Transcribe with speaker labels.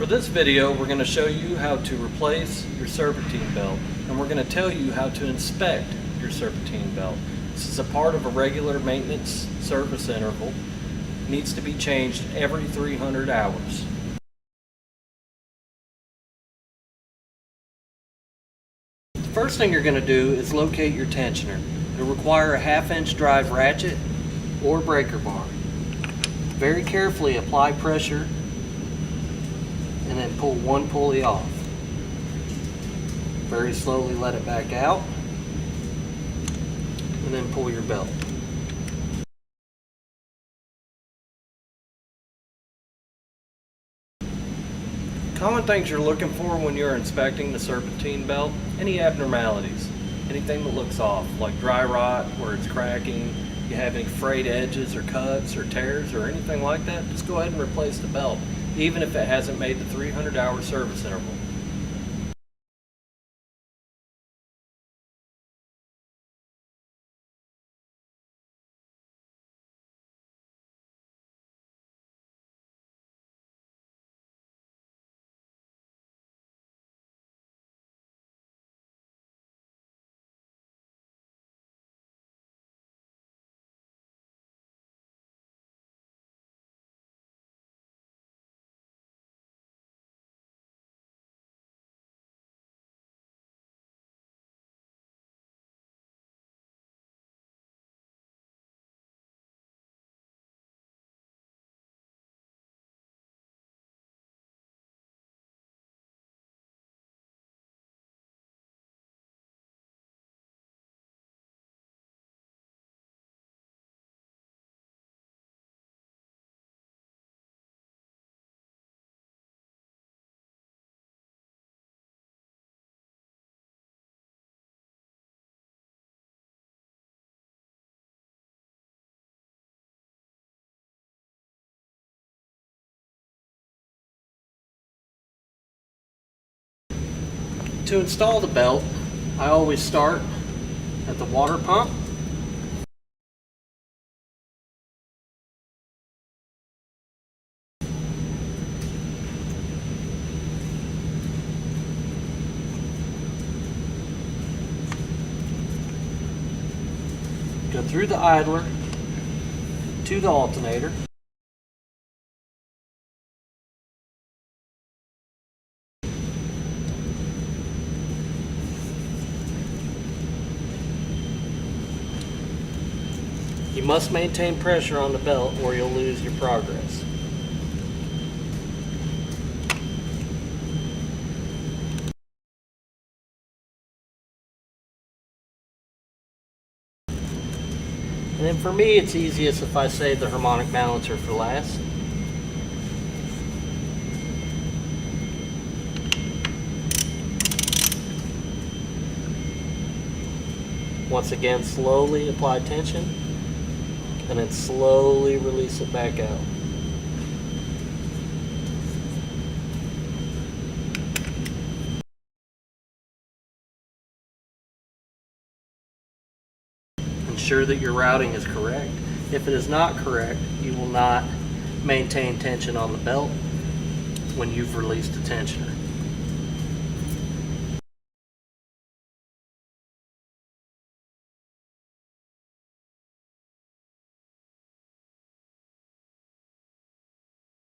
Speaker 1: For this video, we're going to show you how to replace your serpentine belt, and we're going to tell you how to inspect your serpentine belt. This is a part of a regular maintenance service interval. It needs to be changed every 300 hours. The first thing you're going to do is locate your tensioner. It'll require a 1/2-inch drive ratchet or breaker bar. Very carefully apply pressure and then pull one pulley off. Very slowly let it back out and then pull your belt. Common things you're looking for when you're inspecting the serpentine belt: any abnormalities, anything that looks off, like dry rot where it's cracking, you have any frayed edges or cuts or tears or anything like that, just go ahead and replace the belt, even if it hasn't made the 300-hour service interval. To install the belt, I always start at the water pump. Go through the idler to the alternator. You must maintain pressure on the belt or you'll lose your progress. And then for me, it's easiest if I save the harmonic balancer for last. Once again, slowly apply tension and then slowly release it back out. Ensure that your routing is correct. If it is not correct, you will not maintain tension on the belt when you've released the tensioner.